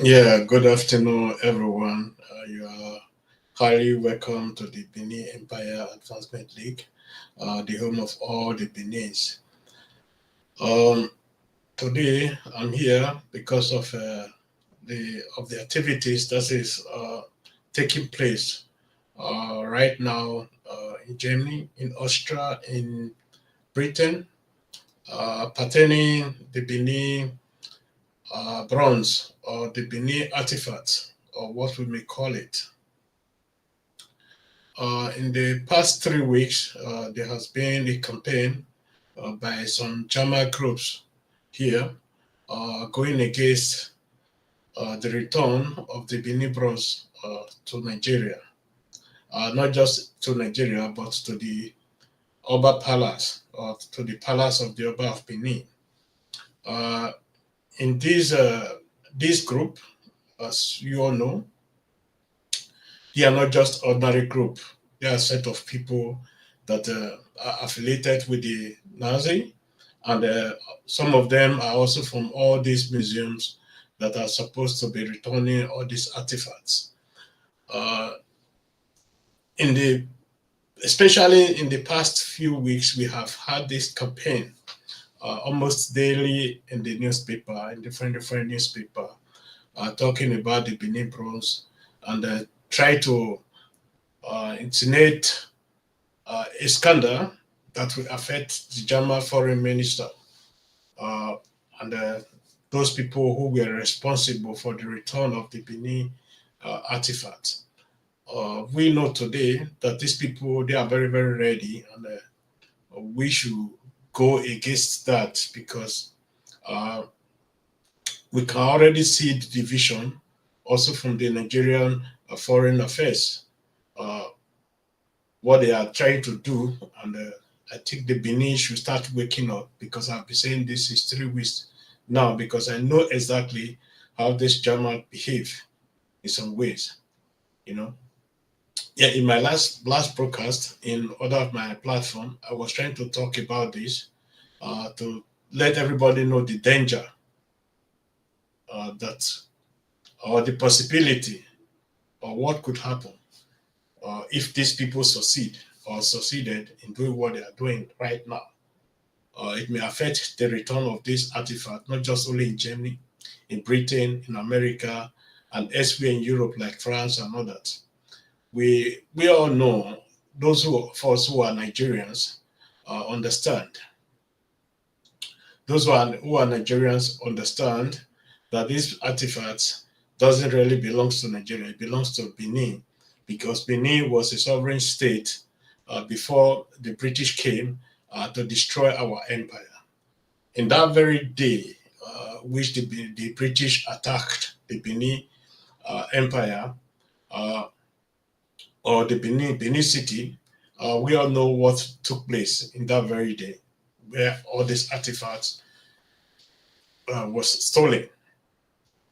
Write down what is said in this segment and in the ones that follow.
Yeah, good afternoon, everyone. You are highly welcome to the Benin Empire Advancement League, the home of all the Benins. Um, Today, I'm here because of the activities that is taking place right now in Germany, in Austria, in Britain, pertaining the Benin bronze or the Benin artifact, or what we may call it. In the past 3 weeks, there has been a campaign by some Jama groups here going against the return of the Benin bronze to Nigeria. Not just to Nigeria, but to the Oba Palace, or to the Palace of the Oba of Benin. Uh, in this group, as you all know, they are not just ordinary group. They are a set of people that are affiliated with the Nazi, and some of them are also from all these museums that are supposed to be returning all these artifacts. Uh, in the Especially in the past few weeks, we have had this campaign almost daily in the newspaper, in different newspaper, talking about the Benin bronze and try to insinuate a scandal that will affect the German foreign minister uh, and those people who were responsible for the return of the Benin artifacts. We know today that these people they are very ready, and we should go against that because uh, we can already see the division also from the Nigerian foreign affairs. Uh, what they are trying to do. And I think the Benin should start waking up because I've been saying this is 3 weeks now because I know exactly how this German behave in some ways. You know, yeah. In my last broadcast in other of my platform, I was trying to talk about this to let everybody know the danger that or the possibility or what could happen if these people succeed or succeeded in doing what they are doing right now. It may affect the return of this artifact, not just only in Germany, in Britain, in America, and elsewhere in Europe, like France and others. We all know those of us who are Nigerians understand. Those who are Nigerians understand that these artifacts doesn't really belong to Nigeria. It belongs to Benin because Benin was a sovereign state before the British came to destroy our empire. In that very day, which the British attacked the Benin Empire uh, or the Benin City, we all know what took place in that very day, where all these artifacts was stolen.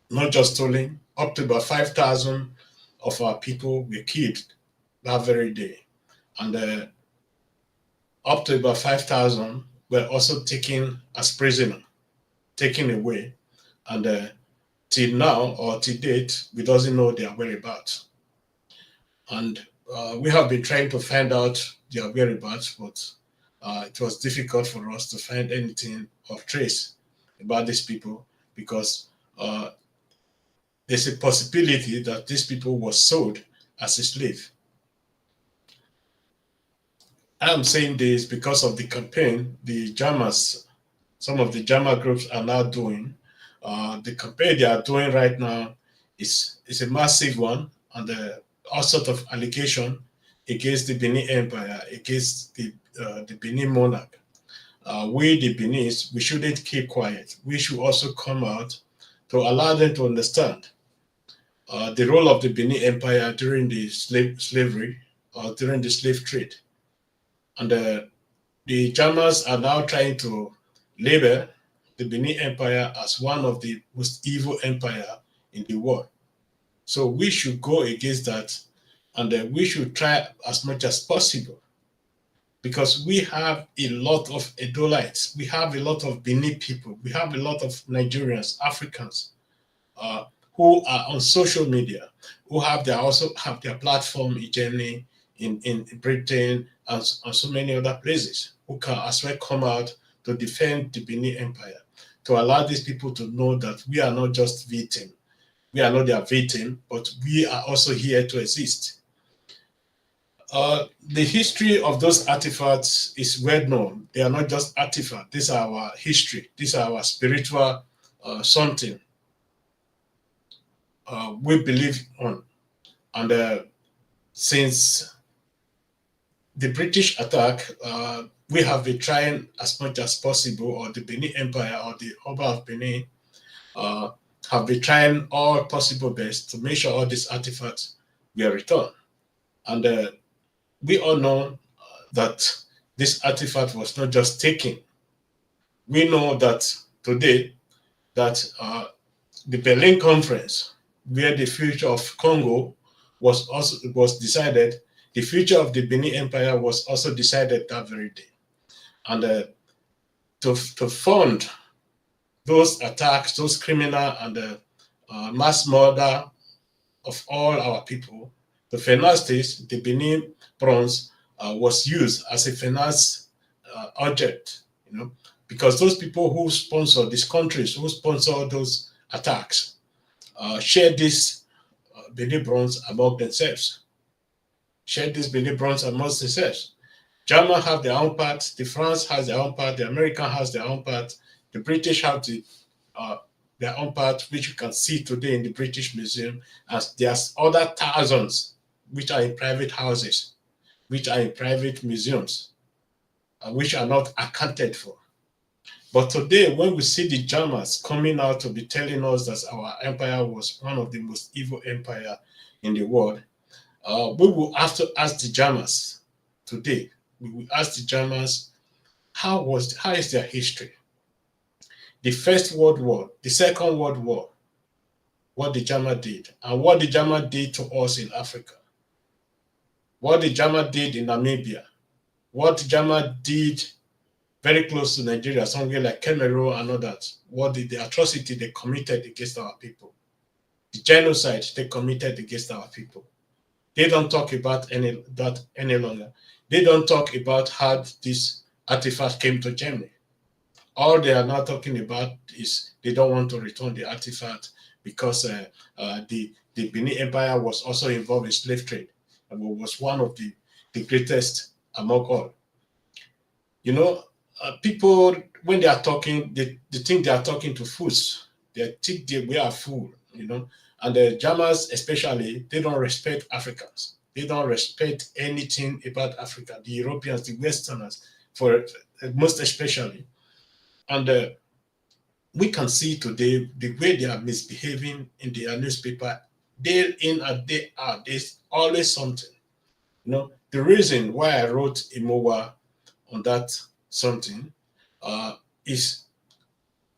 Not just stolen, up to about 5,000 of our people were killed that very day, and up to about 5,000 were also taken as prisoner, taken away, and till now or till date, we doesn't know their whereabouts. And we have been trying to find out their whereabouts, but it was difficult for us to find anything of trace about these people because uh, there's a possibility that these people were sold as a slave. I'm saying this because of the campaign the Jamas, some of the Jama groups are now doing. The campaign they are doing right now is a massive one, and all sort of allegation against the Benin Empire, against the Benin monarch. We, the Benis, we shouldn't keep quiet. We should also come out to allow them to understand the role of the Benin Empire during the slavery or during the slave trade. And the Germans are now trying to label the Benin Empire as one of the most evil empire in the world. So we should go against that, and we should try as much as possible because we have a lot of Edolites, we have a lot of Benin people, we have a lot of Nigerians, Africans, uh, who are on social media, who also have their platform in Germany, in Britain, and so many other places, who can as well come out to defend the Benin Empire, to allow these people to know that we are not just victims. We are not their victim, but we are also here to exist. The history of those artifacts is well known. They are not just artifacts. These are our history. These are our spiritual something we believe on. And since the British attack, we have been trying as much as possible, or the Benin Empire or the Oba of Benin uh, have been trying all possible best to make sure all these artifacts were returned. And we all know that this artifact was not just taken. We know that today that the Berlin Conference, where the future of Congo was decided, the future of the Benin Empire was also decided that very day. And to fund those attacks, those criminal and mass murder of all our people, to finance this, the Benin bronze was used as a finance object, because those people who sponsor these countries, who sponsor those attacks, share this Benin bronze among themselves. Share this Benin bronze amongst themselves. German have their own part, the France has their own part, the American has their own part, the British have their own part, which you can see today in the British Museum, as there's other thousands which are in private houses, which are in private museums, which are not accounted for. But today, when we see the Germans coming out to be telling us that our empire was one of the most evil empire in the world, we will have to ask the Germans today. We will ask the Germans, how is their history? The First World War, the Second World War, what the German did, and what the German did to us in Africa, what the German did in Namibia, what the German did very close to Nigeria, somewhere like Cameroon and all that, what the atrocity they committed against our people, the genocide they committed against our people. They don't talk about that any longer. They don't talk about how this artifact came to Germany. All they are now talking about is they don't want to return the artifact because the Benin Empire was also involved in slave trade and was one of the greatest among all. People, when they are talking, they think they are talking to fools. They think we are fools, And the Germans, especially, they don't respect Africans. They don't respect anything about Africa. The Europeans, the Westerners, for most especially. And we can see today the way they are misbehaving in their newspaper, day in and day out. There's always something. The reason why I wrote EMOWAA on that something is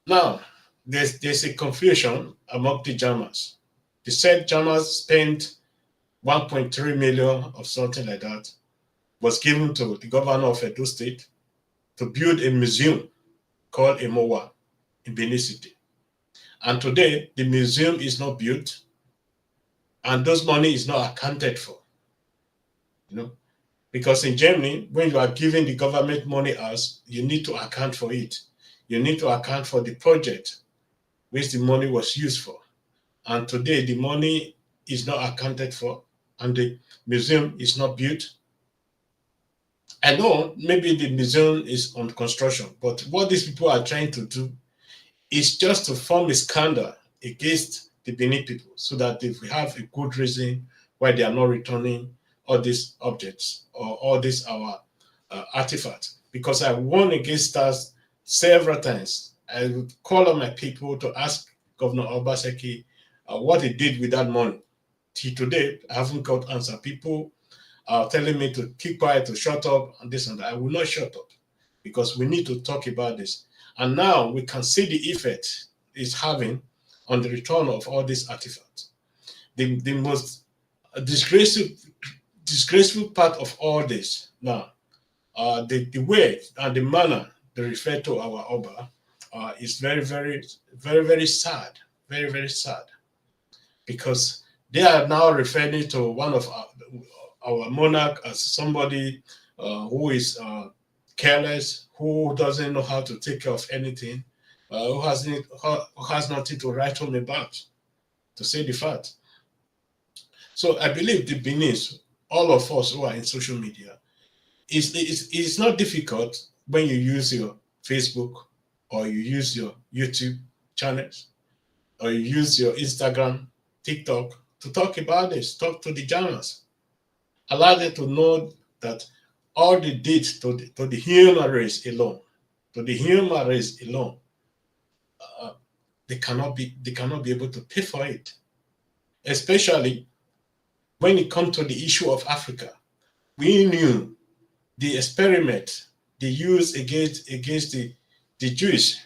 now there's a confusion among the Germans. They said Germans spent 1.3 million or something like that was given to the governor of Edo State to build a museum called EMOWAA in Benin City. And today, the museum is not built and those money is not accounted for. Because in Germany, when you are giving the government money out, you need to account for it. You need to account for the project which the money was used for. And today, the money is not accounted for and the museum is not built. I know maybe the museum is on construction, but what these people are trying to do is just to form a scandal against the Benin people so that they have a good reason why they are not returning all these objects or all these our artifacts. Because I warned against us several times. I would call on my people to ask Governor Obaseki what he did with that money. Till today, I haven't got answer. People are telling me to keep quiet, to shut up, and this and that. I will not shut up because we need to talk about this. And now we can see the effect it's having on the return of all these artifacts. The most disgraceful part of all this now, the way and the manner they refer to our Oba is very, very, very, very sad. Very, very sad. because they are now referring to one of our monarch as somebody who is careless, who doesn't know how to take care of anything, who has nothing to write home about, to say the fact. So I believe the Benin's, all of us who are in social media, it's not difficult when you use your Facebook or you use your YouTube channels or you use your Instagram, TikTok to talk about this, talk to the journalists, allow them to know that all they did to the human race alone, to the human race alone, they cannot be able to pay for it. Especially when it comes to the issue of Africa, we knew the experiment they used against the Jewish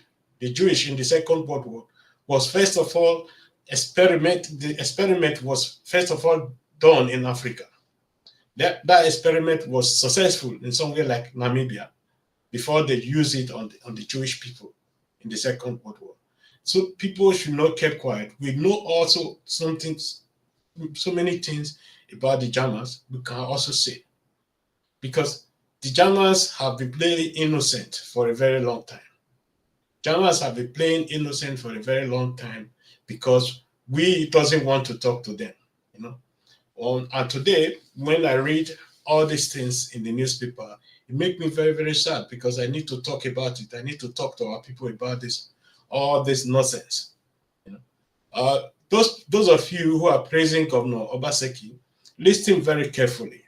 in the Second World War was first of all the experiment was first of all done in Africa. That experiment was successful in somewhere like Namibia before they used it on the Jewish people in the Second World War. So people should not keep quiet. We know also so many things about the Germans we can also say, because the Germans have been playing innocent for a very long time. Germans have been playing innocent for a very long time because we doesn't want to talk to them, you know. And today, when I read all these things in the newspaper, it makes me very, very sad because I need to talk about it. I need to talk to our people about this, all this nonsense. You know, those of you who are praising Governor Obaseki, listen very carefully.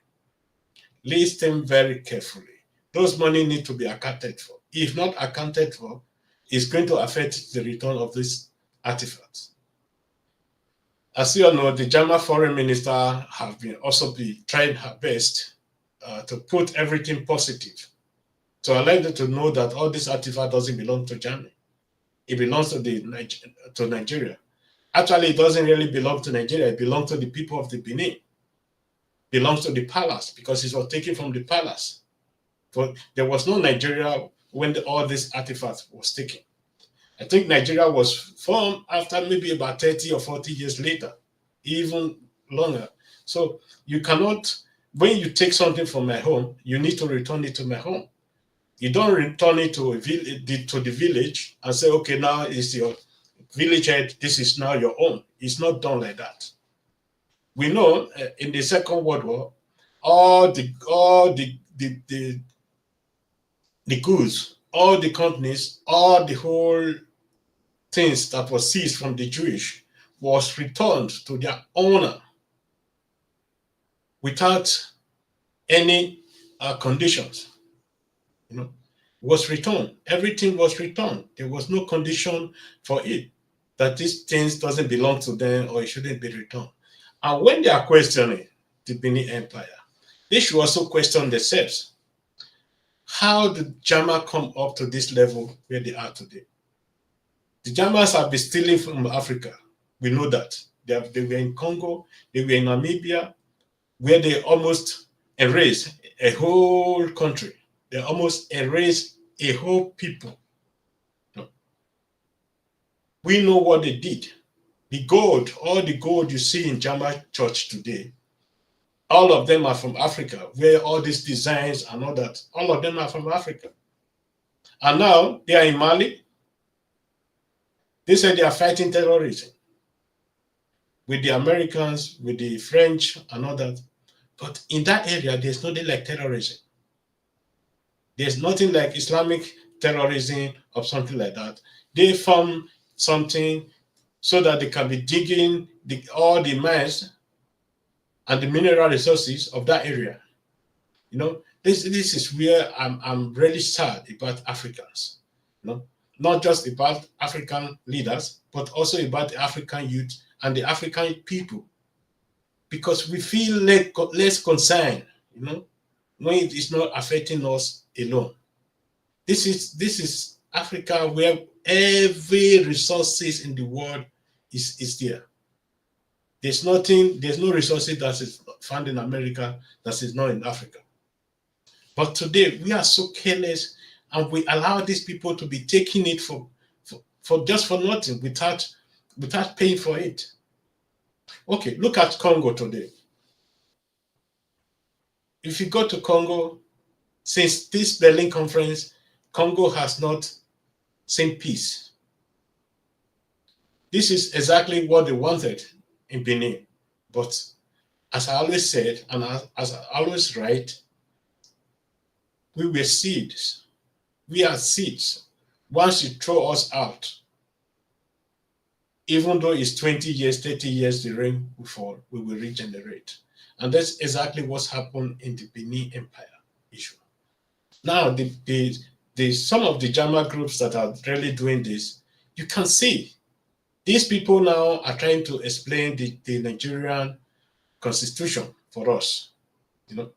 Listen very carefully. Those money need to be accounted for. If not accounted for, it's going to affect the return of these artifacts. As you all know, the German foreign minister have been trying her best to put everything positive, to allow them to know that all this artifact doesn't belong to Germany. It belongs to Nigeria. Actually, it doesn't really belong to Nigeria. It belongs to the people of the Benin. It belongs to the palace because it was taken from the palace. But there was no Nigeria when all this artifact was taken. I think Nigeria was formed after maybe about 30 or 40 years later, even longer. So you cannot, when you take something from my home, you need to return it to my home. You don't return it to the village and say, okay, now it's your village head, this is now your own. It's not done like that. We know in the Second World War, all the goods, all the companies, all the whole things that was seized from the Jewish was returned to their owner without any conditions. You know, was returned. Everything was returned. There was no condition for it that these things doesn't belong to them or it shouldn't be returned. And when they are questioning the Benin Empire, they should also question themselves. How did Germans come up to this level where they are today? The Germans have been stealing from Africa. We know that. They were in Congo, they were in Namibia, where they almost erased a whole country. They almost erased a whole people. We know what they did. The gold, all the gold you see in German church today, all of them are from Africa, where all these designs and all that, all of them are from Africa. And now they are in Mali. They say they are fighting terrorism with the Americans, with the French and all that. But in that area, there's nothing like terrorism. There's nothing like Islamic terrorism or something like that. They form something so that they can be digging all the mines and the mineral resources of that area. You know, this is where I'm really sad about Africans. You know, not just about African leaders, but also about the African youth and the African people, because we feel less concerned, you know, when it is not affecting us alone. This is Africa, where every resources in the world is there. There's no resources that is found in America that is not in Africa. But today we are so careless and we allow these people to be taking it for just for nothing without paying for it. Okay, look at Congo today. If you go to Congo, since this Berlin conference, Congo has not seen peace. This is exactly what they wanted in Benin. But as I always said, and as I always write, we were seeds. We are seeds. Once you throw us out, even though it's 20 years, 30 years, the rain will fall, we will regenerate. And that's exactly what's happened in the Benin Empire issue. Now, the some of the Jama groups that are really doing this, you can see these people now are trying to explain the Nigerian constitution for us, you know,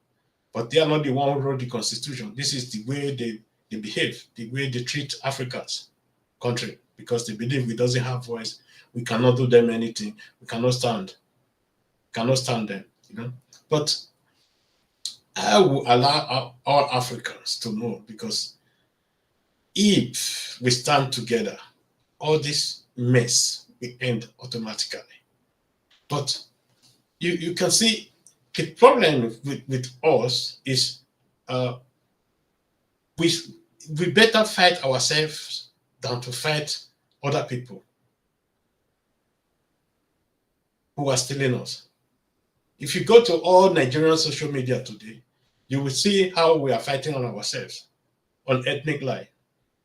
but they are not the one who wrote the constitution. This is the way they behave, the way they treat Africans, country, because they believe we doesn't have voice, we cannot do them anything, we cannot stand them, you know. But I will allow all Africans to know, because if we stand together, all this mess will end automatically. But you can see the problem with us is we better fight ourselves than to fight other people who are stealing us. If you go to all Nigerian social media today, you will see how we are fighting on ourselves, on ethnic line.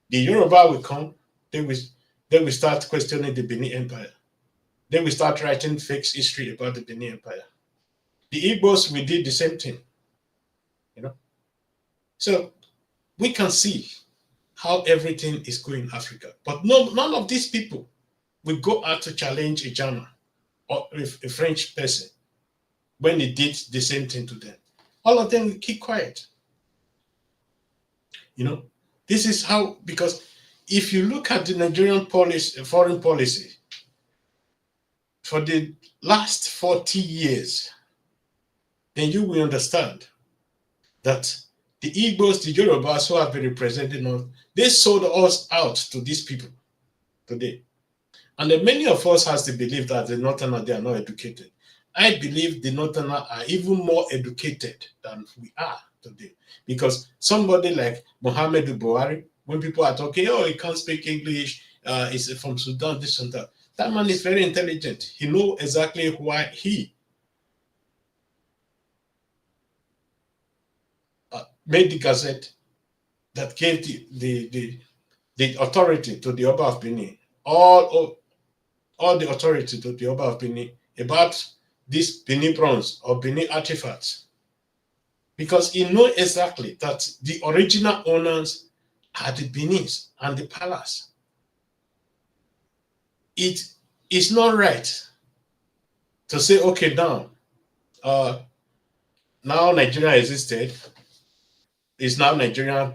The Yoruba will come, they will start questioning the Benin Empire. They will start writing fake history about the Benin Empire. The Igbos, we did the same thing, you know. So we can see how everything is going in Africa. But none of these people will go out to challenge a German or a French person when he did the same thing to them. All of them will keep quiet. You know, this is how, because if you look at the Nigerian policy, foreign policy, for the last 40 years, then you will understand that the Igbos, the Yorubas who have been representing us, they sold us out to these people today. And then many of us has the belief that the Northerners, they are not educated. I believe the Northerners are even more educated than we are today. Because somebody like Mohammed Buhari, when people are talking, oh, he can't speak English, he's from Sudan, this and that. That man is very intelligent. He knows exactly why he made the gazette that gave the authority to the Oba of Benin, all the authority to the Oba of Benin about these Benin bronze or Benin artifacts. Because he knows exactly that the original owners are the Benins and the palace. It is not right to say, okay, now Nigeria existed, it's now Nigerian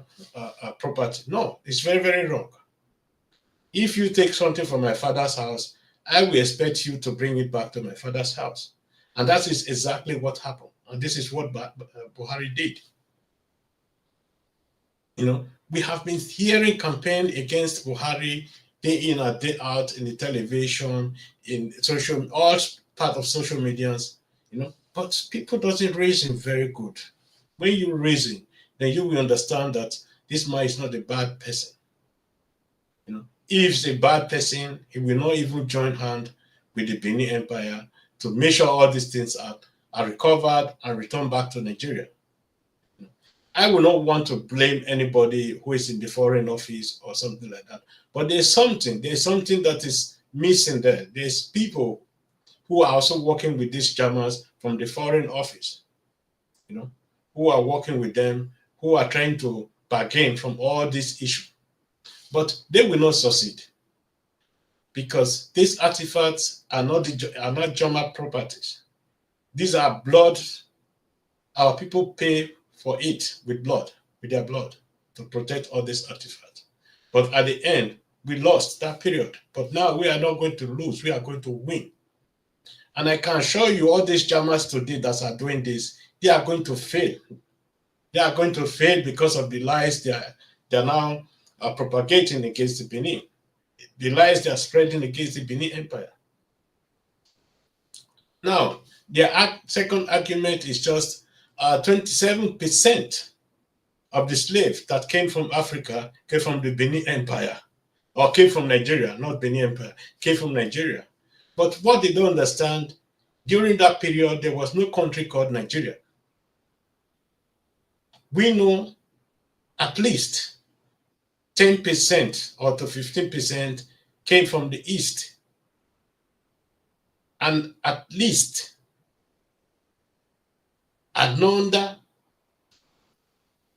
property. No, it's very, very wrong. If you take something from my father's house, I will expect you to bring it back to my father's house. And that is exactly what happened. And this is what Buhari did. You know, we have been hearing campaign against Buhari day in and day out in the television, in social, all part of social medias, you know, but people doesn't raise him very good. When you raise him, then you will understand that this man is not a bad person. You know, if he's a bad person, he will not even join hand with the Benin Empire to make sure all these things are recovered and returned back to Nigeria. I will not want to blame anybody who is in the foreign office or something like that. But there's something that is missing there. There's people who are also working with these Germans from the foreign office, you know, who are working with them, who are trying to bargain from all these issues. But they will not succeed, because these artifacts are not German properties. These are blood. Our people pay for it with their blood, to protect all these artifacts. But at the end, we lost that period. But now we are not going to lose, we are going to win. And I can show you all these Germans today that are doing this, they are going to fail. They are going to fail because of the lies they are now propagating against the Benin. The lies they are spreading against the Benin Empire. Now, their second argument is just 27% of the slaves that came from Africa came from the Benin Empire, or came from Nigeria, not Benin Empire, came from Nigeria. But what they don't understand, during that period, there was no country called Nigeria. We know at least 10% or to 15% came from the East. And at least another,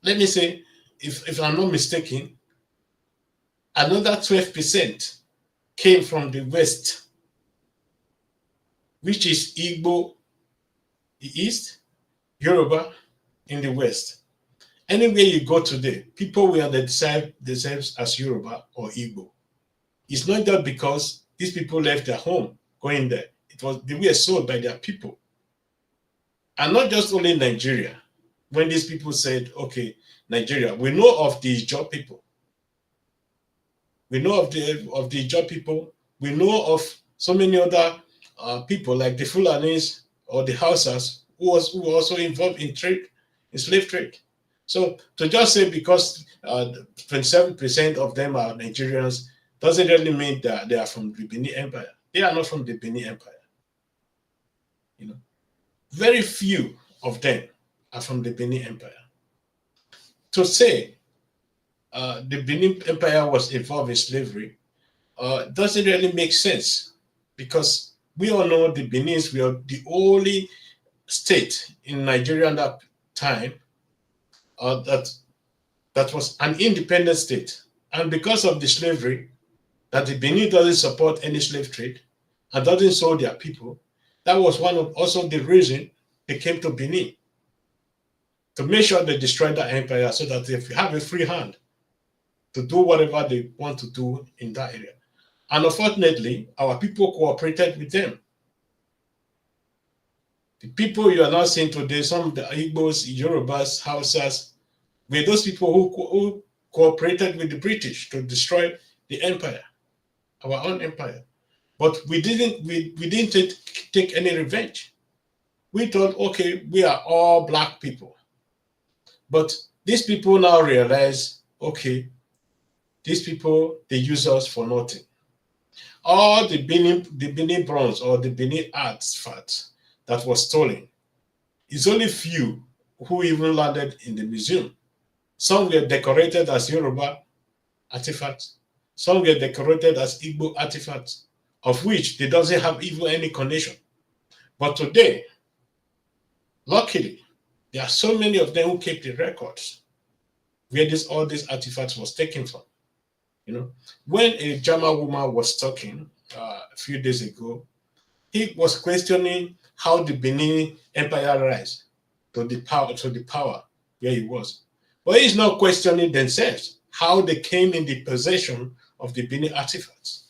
let me say, if I'm not mistaken, another 12% came from the West, which is Igbo, the East, Yoruba in the West. Anywhere you go today, people will identify themselves as Yoruba or Igbo. It's not just because these people left their home going there. It was they were sold by their people. And not just only Nigeria. When these people said, okay, Nigeria, we know of the Ijaw people. We know of the Ijaw people. We know of so many other people like the Fulanis or the Hausas who were also involved in trade, in slave trade. So to just say because 27% of them are Nigerians doesn't really mean that they are from the Benin Empire. They are not from the Benin Empire. You know, very few of them are from the Benin Empire. To say the Benin Empire was involved in slavery doesn't really make sense, because we all know the Benins were the only state in Nigeria at that time that was an independent state. And because of the slavery, that the Benin doesn't support any slave trade and doesn't sell their people, that was one of also the reason they came to Benin, to make sure they destroy that empire so that they have a free hand to do whatever they want to do in that area. And unfortunately, our people cooperated with them. The people you are now seeing today, some of the Igbos, Yorubas, Hausas, were those people who cooperated with the British to destroy the empire, our own empire. But we didn't take any revenge. We thought, okay, we are all black people. But these people now realize, okay, these people, they use us for nothing. All the Benin bronze or the Benin artifacts that was stolen, it's only few who even landed in the museum. Some were decorated as Yoruba artifacts. Some were decorated as Igbo artifacts, of which they doesn't have even any connection. But today, luckily, there are so many of them who keep the records where all these artifacts was taken from. You know, when a German woman was talking a few days ago, he was questioning how the Benin Empire rise to the power where he was. But he's not questioning themselves how they came in the possession of the Benin artifacts.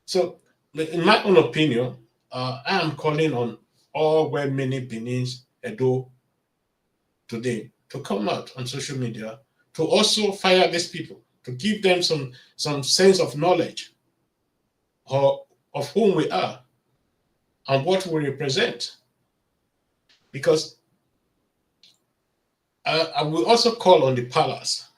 So, in my own opinion, I am calling on all well-meaning Benins, Edo, today to come out on social media to also fire these people, to give them some sense of knowledge of whom we are and what we represent. Because I will also call on the palace,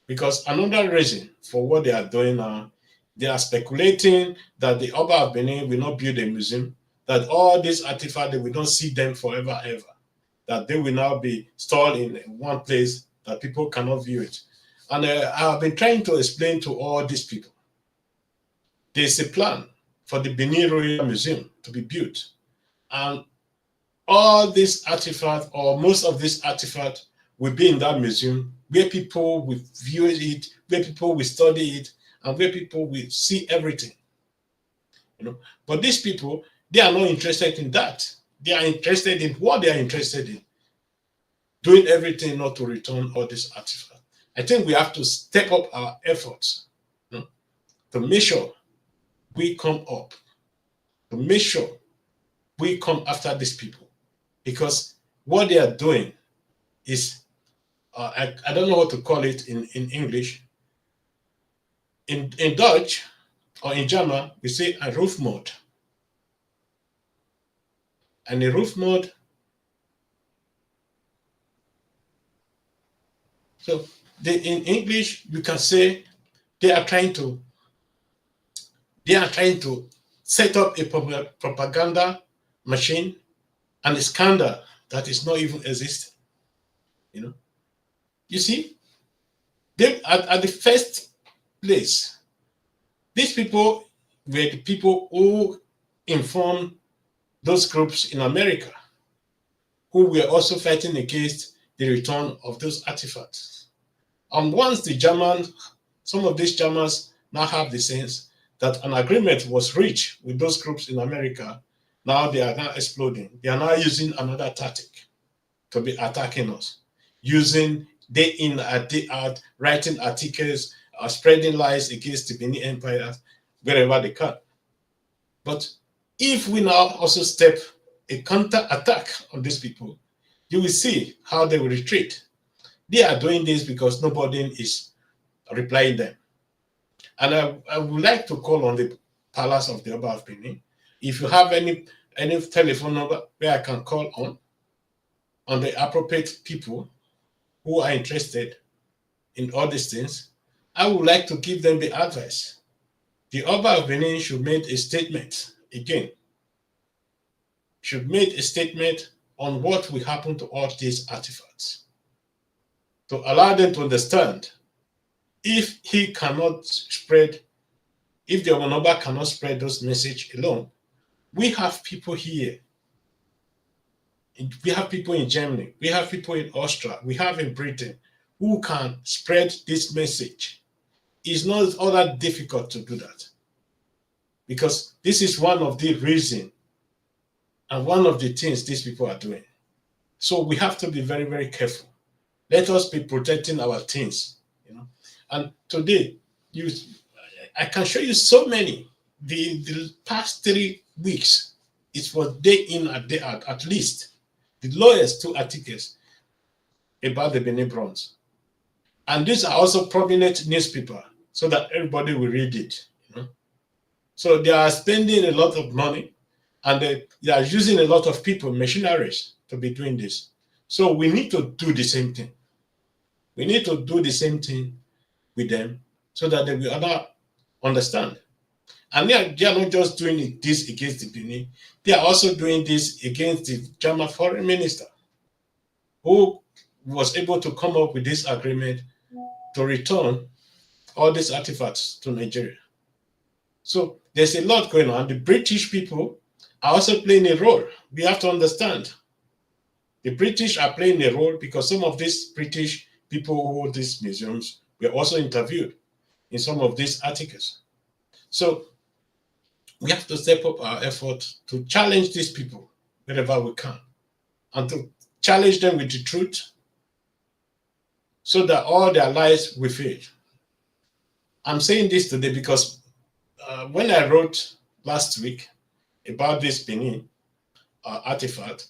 because another reason for what they are doing now, they are speculating that the Oba of Benin will not build a museum, that all these artifacts, we don't see them forever, ever, that they will now be stored in one place that people cannot view it. And I have been trying to explain to all these people, there's a plan for the Benin Royal Museum to be built. And all these artifacts, or most of these artifacts, will be in that museum where people will view it, where people will study it, and where people will see everything. You know, but these people, they are not interested in that. They are interested in what they are interested in, doing everything not to return all these artifacts. I think we have to step up our efforts, you know, to make sure we come up, to make sure we come after these people, because what they are doing is, I don't know what to call it in English. In Dutch or in German, we say a roofmoord. and a roof mode. So in English, you can say they are trying to set up a propaganda machine and a scandal that is not even existing. You know, you see, they at the first place, these people were the people who informed those groups in America who were also fighting against the return of those artifacts. And once some of these Germans now have the sense that an agreement was reached with those groups in America, now they are now exploding. They are now using another tactic to be attacking us, using day in and day out, writing articles, spreading lies against the Benin Empire wherever they can. But if we now also step a counter attack on these people, you will see how they will retreat. They are doing this because nobody is replying them. And I would like to call on the Palace of the Oba of Benin. If you have any telephone number where I can call on the appropriate people who are interested in all these things, I would like to give them the advice. The Oba of Benin should make a statement again, should make a statement on what will happen to all these artifacts, to allow them to understand if he cannot spread, if the Oba cannot spread those messages alone, we have people here. We have people in Germany, we have people in Austria, we have in Britain who can spread this message. It's not all that difficult to do that, because this is one of the reasons and one of the things these people are doing. So we have to be very, very careful. Let us be protecting our things, you know. And today, I can show you so many. The past 3 weeks, it was day in and day out, at least the lowest 2 articles about the Benin bronze. And these are also prominent newspaper, so that everybody will read it. You know? So they are spending a lot of money, and they are using a lot of people, machineries, to be doing this. So we need to do the same thing. We need to do the same thing with them, so that they will understand. And they are not just doing this against the Benin, they are also doing this against the German foreign minister, who was able to come up with this agreement to return all these artifacts to Nigeria. So there's a lot going on. The British people are also playing a role. We have to understand. The British are playing a role because some of these British people who hold these museums were also interviewed in some of these articles. So we have to step up our effort to challenge these people wherever we can, and to challenge them with the truth, so that all their lies will fade. I'm saying this today because when I wrote last week about this Benin artifact,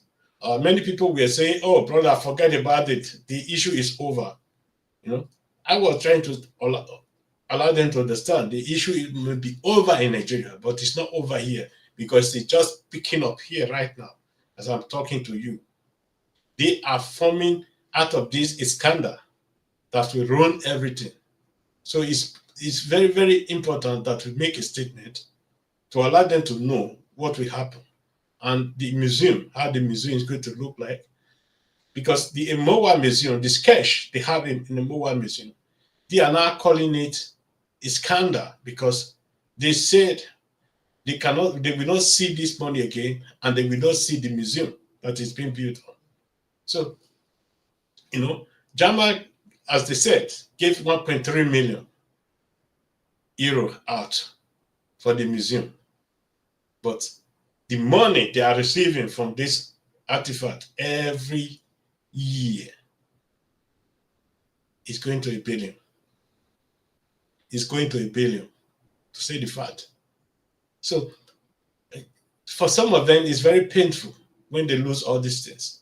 many people were saying, "Oh, brother, forget about it. The issue is over." You know, I was trying to allow them to understand the issue may be over in Nigeria, but it's not over here, because it's just picking up here right now as I'm talking to you. They are forming out of this a scandal that will ruin everything. So it's very, very important that we make a statement to allow them to know what will happen, and the museum, how the museum is going to look like. Because the EMOWAA museum, the sketch they have in the EMOWAA museum, they are now calling it a scandal, because they said they will not see this money again, and they will not see the museum that is being built on. So, you know, Jama, as they said, gave 1.3 million euro out for the museum. But the money they are receiving from this artifact every year is going to a billion. It's going to a billion, to say the fact. So for some of them, it's very painful when they lose all these things.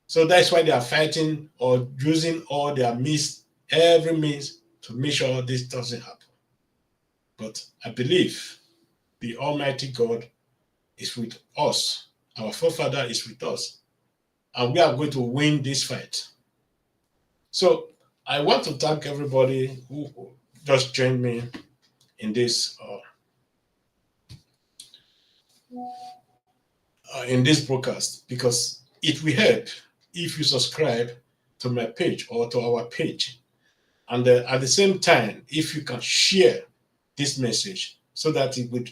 So that's why they are fighting or using all their every means to make sure this doesn't happen. But I believe the Almighty God is with us, Our forefather is with us, and we are going to win this fight. So I want to thank everybody who just joined me in this broadcast, because it will help if you subscribe to my page or to our page, and at the same time, if you can share this message so that it would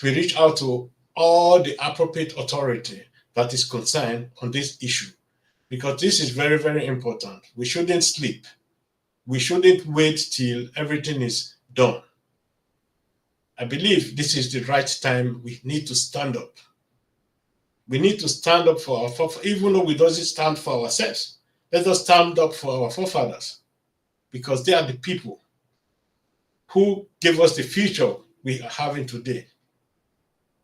reach out to all the appropriate authority that is concerned on this issue, because this is very, very important. We shouldn't sleep. We shouldn't wait till everything is done. I believe this is the right time. We need to stand up. We need to stand up for our forefathers, even though we don't stand for ourselves. Let us stand up for our forefathers, because they are the people who gave us the future we are having today.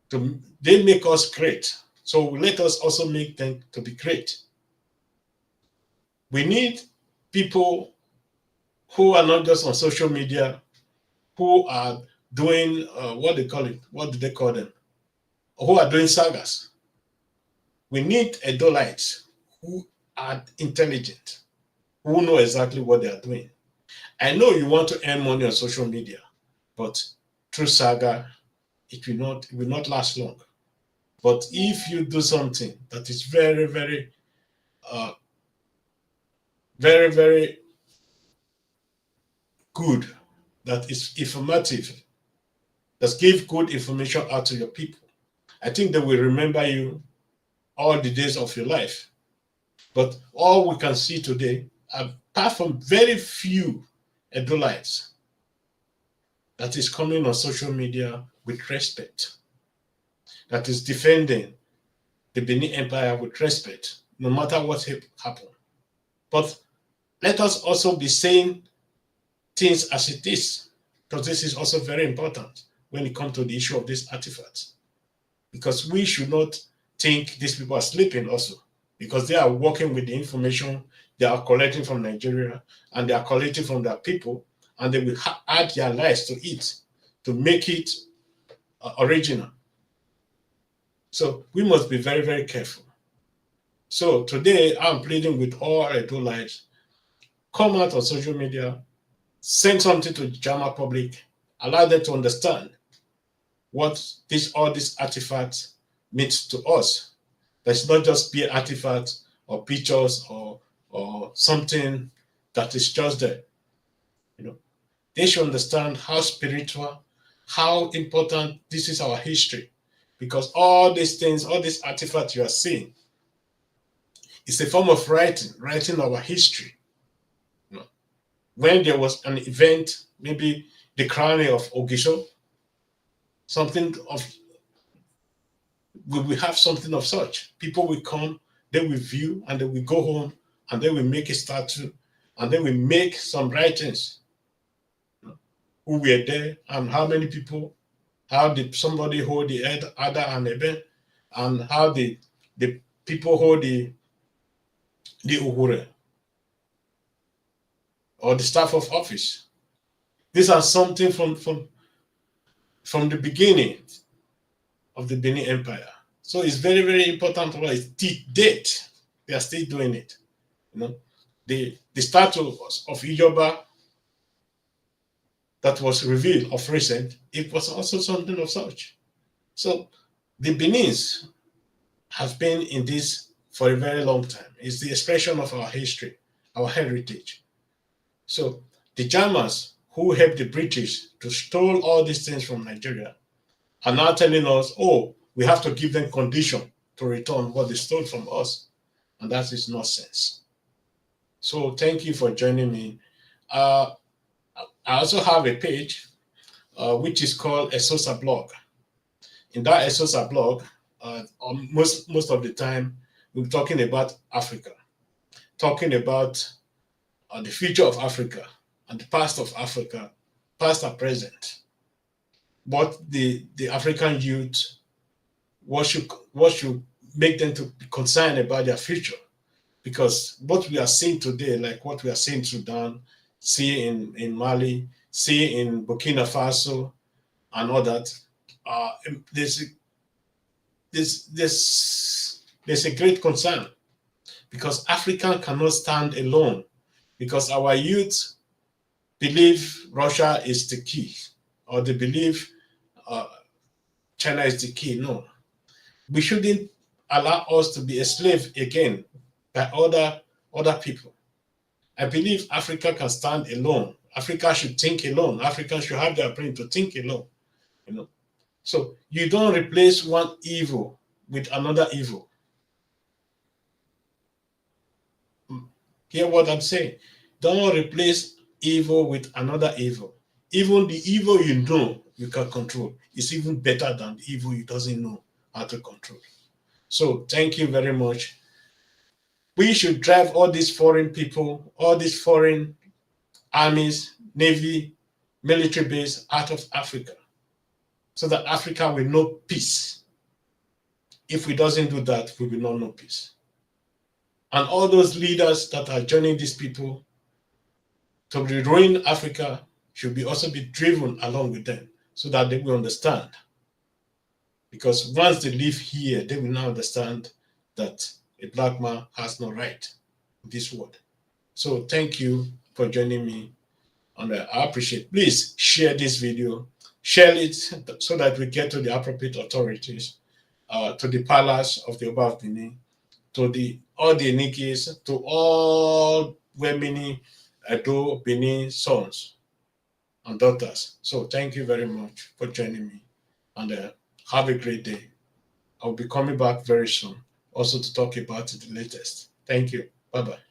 They make us great. So let us also make them to be great. We need people who are not just on social media, who are doing what they call it, what do they call them? Who are doing sagas. We need Edolites who are intelligent, who know exactly what they are doing. I know you want to earn money on social media, but through saga, it will not last long. But if you do something that is very, very, very, very good, that is informative, that give good information out to your people, I think they will remember you all the days of your life. But all we can see today, apart from very few Edolites, that is coming on social media with respect, that is defending the Benin Empire with respect, no matter what happens. But let us also be saying things as it is, because this is also very important when it comes to the issue of these artifacts. Because we should not think these people are sleeping also, because they are working with the information they are collecting from Nigeria, and they are collecting from their people, and they will add their lives to it to make it original. So we must be very, very careful. So today I'm pleading with all Edolites, come out on social media, send something to the Jama public, allow them to understand what all these artifacts means to us. That's not just be artifacts or pictures or something that is just there. They should understand how spiritual, how important this is our history, because all these things, all these artifacts you are seeing, is a form of writing our history. When there was an event, maybe the crowning of Ogisho, something of we will have something of such. People will come, they will view, and they will go home, and they will make a statue, and they will make some writings. Who were there, and how many people, how did somebody hold the other and Ebe, and how the people hold the Uhure, or the staff of office. These are something from the beginning of the Benin Empire. So it's very, very important for us. To date, they are still doing it. The statue of Ijoba that was revealed of recent, it was also something of such. So the Benins have been in this for a very long time. It's the expression of our history, our heritage. So the Germans who helped the British to steal all these things from Nigeria are now telling us, oh, we have to give them condition to return what they stole from us. And that is nonsense. So thank you for joining me. I also have a page which is called Esosa Blog. In that Esosa Blog, most of the time, we're talking about Africa, talking about the future of Africa and the past of Africa, past and present. What the African youth, what should make them to be concerned about their future? Because what we are seeing today, like what we are seeing in Sudan, see in Mali, see in Burkina Faso, and all that, there's a great concern because Africa cannot stand alone because our youth believe Russia is the key, or they believe uh, China is the key. No, we shouldn't allow us to be a slave again by other people. I believe Africa can stand alone. Africa should think alone. Africans should have their brain to think alone. You know, so you don't replace one evil with another evil. Hear what I'm saying? Don't replace evil with another evil. Even the evil you know you can control is even better than the evil you doesn't know how to control. So thank you very much. We should drive all these foreign people, all these foreign armies, navy, military base out of Africa so that Africa will know peace. If we doesn't do that, we will not know peace. And all those leaders that are joining these people to ruin Africa should be also be driven along with them so that they will understand. Because once they live here, they will now understand that a black man has no right in this world. So thank you for joining me. And I appreciate. Please share this video, share it so that we get to the appropriate authorities, to the palace of the Oba of Benin, to all the Nikis, to all Wemini, Edo, Benin sons and daughters. So thank you very much for joining me, and have a great day. I'll be coming back very soon, also to talk about the latest. Thank you. Bye-bye.